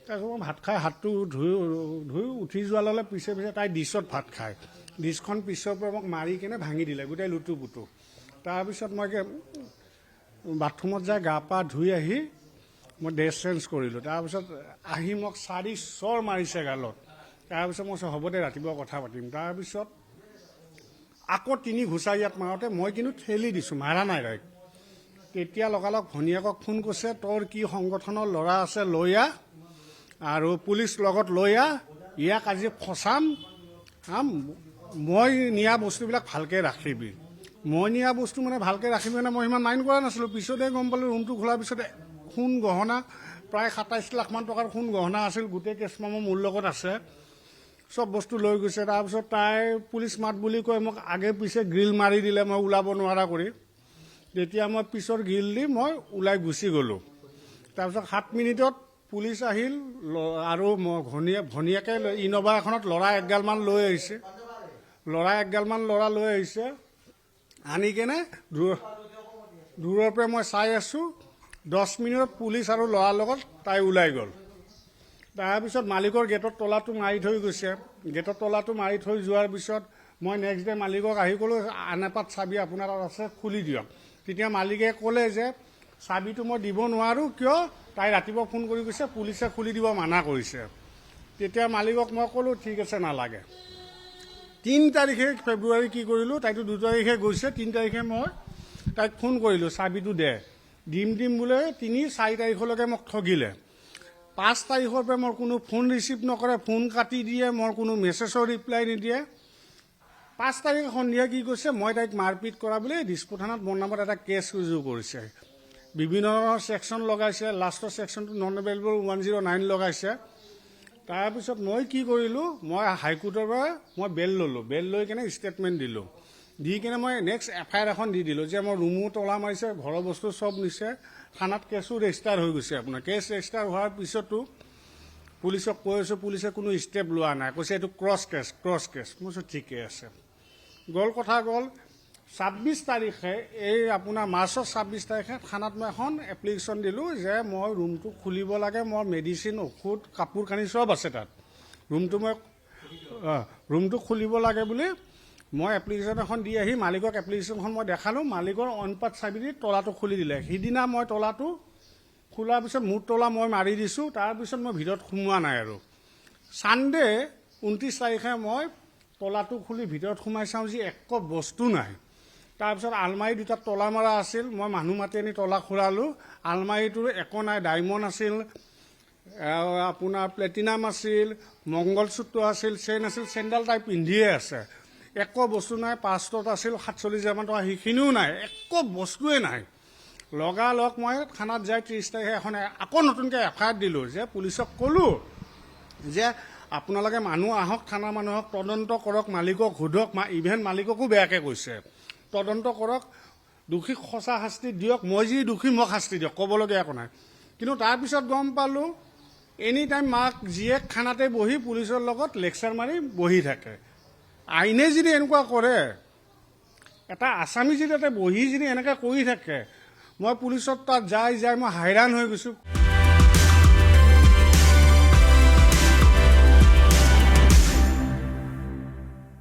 তাৰপিছত মই ভাত খাই হাতটো ধুই উঠি যোৱাৰ লগে পিছে তাই ডিছত ভাত খায়। ডিছখন পিছৰ পৰা মোক মাৰি কিনে ভাঙি দিলে গোটেই লুটু পুটু। তাৰপিছত মই বাথৰুমত যাই গা পা ধুই আহি মই ড্ৰেছ চেঞ্জ কৰিলোঁ। তাৰপিছত আহি মোক 4 চৰ মাৰিছে গালত। তাৰপিছত মই হ'ব দে ৰাতিপুৱা কথা পাতিম। তাৰপিছত আকৌ 3 ঘুচা ইয়াত মাৰোঁতে মই কিন্তু ঠেলি দিছোঁ, মাৰা নাই তাইক। তেতিয়া লগালগ ভনীয়েকক ফোন কৰিছে, তোৰ কি সংগঠনৰ ল'ৰা আছে লৈ আহ আৰু পুলিচ লগত লৈ আহ, ইয়াক আজি ফচাম। মই নিয়া বস্তুবিলাক ভালকৈ ৰাখিবি। মই নিয়া বস্তু মানে ভালকৈ ৰাখিবি মানে মই ইমান মাইণ্ড কৰা নাছিলোঁ। পিছতে গম পালোঁ ৰুমটো খোলাৰ পিছতে সোণ গহনা প্ৰায় 27 লাখমান টকাৰ সোণ গহনা আছিল। গোটেই কেছ মেমো মোৰ লগত আছে, চব বস্তু লৈ গৈছে। তাৰপিছত তাই পুলিচ মাত বুলি কৈ মোক আগে পিছে গ্ৰিল মাৰি দিলে, মই ওলাব নোৱাৰা কৰি। তেতিয়া মই পিছৰ গ্ৰিল দি মই ওলাই গুচি গ'লোঁ। তাৰপিছত 7 মিনিটত পুলিচ আহিল আৰু ভনীয়েকে ইন'ভা এখনত ল'ৰা 1গালমান লৈ আহিছে। ল'ৰা লৈ আহিছে, আনি কেনে দূৰৰ পৰা মই চাই আছোঁ। 10 মিনিটত পুলিচ আৰু ল'ৰাৰ লগত তাই ওলাই গ'ল। তাৰপিছত মালিকৰ গেটৰ তলাটো মাৰি থৈ গৈছে। গেটৰ তলাটো মাৰি থৈ যোৱাৰ পিছত মই নেক্সট ডে মালিকক আহি ক'লোঁ, আন এপাত চাবি আপোনাৰ তাত আছে, খুলি দিয়ক। তেতিয়া মালিকে ক'লে যে চাবিটো মই দিব নোৱাৰোঁ, কিয় তাই ৰাতিপুৱা ফোন কৰি কৈছে পুলিচে খুলি দিব মানা কৰিছে। তেতিয়া মালিকক মই ক'লোঁ ঠিক আছে নালাগে। 3 তাৰিখে ফেব্ৰুৱাৰী কি কৰিলোঁ, তাইতো 2 তাৰিখে গৈছে, 3 তাৰিখে মই তাইক ফোন কৰিলোঁ চাবিটো দে, দিম বোলে। 3-4 তাৰিখলৈকে মোক ঠগিলে। 5 তাৰিখৰ পৰা মোৰ কোনো ফোন ৰিচিভ নকৰে, ফোন কাটি দিয়ে, মোৰ কোনো মেছেজৰ ৰিপ্লাই নিদিয়ে। 5 তাৰিখে সন্ধিয়া কি কৈছে, মই তাইক মাৰপিট কৰা বুলি দিছপুৰ থানাত মোৰ নামত এটা কেছ ৰুজু কৰিছে। বিভিন্ন ধৰণৰ ছেকশ্যন লগাইছে, লাষ্টৰ ছেকশ্যনটো নন এভেইলেবল 109 লগাইছে। তাৰপিছত মই কি কৰিলোঁ, মই হাইকোৰ্টৰ পৰা মই বেল ল'লোঁ। বেল লৈ কিনে ষ্টেটমেণ্ট দিলোঁ। দি কিনে মই নেক্সট FIR এখন দি দিলোঁ যে মোৰ ৰুমো তলা মাৰিছে, ঘৰৰ বস্তু চব নিছে, থানাত কেছো ৰেজিষ্টাৰ হৈ গৈছে। আপোনাৰ কেছ ৰেজিষ্টাৰ হোৱাৰ পিছতো পুলিচক কৈ আছোঁ, পুলিচে কোনো ষ্টেপ লোৱা নাই, কৈছে এইটো ক্ৰছ কেছ। মই কৈছোঁ ঠিকে আছে। কথা গ'ল 26 তাৰিখে, এই আপোনাৰ মাৰ্চৰ 26 তাৰিখে থানাত মই এখন এপ্লিকেশ্যন দিলোঁ যে মই ৰুমটো খুলিব লাগে, মোৰ মেডিচিন ঔষধ কাপোৰ কানি চব আছে তাত, ৰুমটো খুলিব লাগে বুলি মই এপ্লিকেশ্যন এখন দি আহি মালিকক এপ্লিকেশ্যনখন মই দেখালোঁ। মালিকৰ অনপাত চাবি দি তলাটো খুলি দিলে। সিদিনা মই তলাটো খোলাৰ পিছত মোৰ তলা মই মাৰি দিছোঁ। তাৰপিছত মই ভিতৰত সোমোৱা নাই আৰু। ছানডে 29 তাৰিখে মই তলাটো খুলি ভিতৰত সোমাই চাওঁ যে একো বস্তু নাই। তাৰপিছত আলমাৰী 2টাত তলা মৰা আছিল, মই মানুহ মাতি আনি তলা খোলালোঁ। আলমাৰীটোৰ একো নাই, ডায়মণ্ড আছিল, আপোনাৰ প্লেটিনাম আছিল, মংগলসূত্ৰ আছিল, চেইন আছিল, চেইনডাল তাই পিন্ধিয়ে আছে। একো বস্তু নাই। পাছপৰ্ট আছিল 47,000 টকা, সেইখিনিও নাই, একো বস্তুৱে নাই। লগালগ মই থানাত যাই 30 তাৰিখে এখন আকৌ নতুনকৈ FIR দিলোঁ যে পুলিচক ক'লোঁ যে আপোনালোকে মানুহ আহক, থানাৰ মানুহক তদন্ত কৰক, মালিকক সোধক, ইভেন মালিককো বেয়াকৈ কৈছে, তদন্ত কৰক, দোষীক সঁচা শাস্তি দিয়ক, মই যি দোষী মোক শাস্তি দিয়ক, ক'বলগীয়া একো নাই। কিন্তু তাৰপিছত গম পালোঁ এনি টাইম মাক জীয়েক খানাতে বহি পুলিচৰ লগত লেকচাৰ মাৰি বহি থাকে। আইনে যদি এনেকুৱা কৰে, এটা আছামী যদি তাতে বহি যদি এনেকৈ কৰি থাকে, মই পুলিচত তাত যাই মই হাইৰাণ হৈ গৈছোঁ।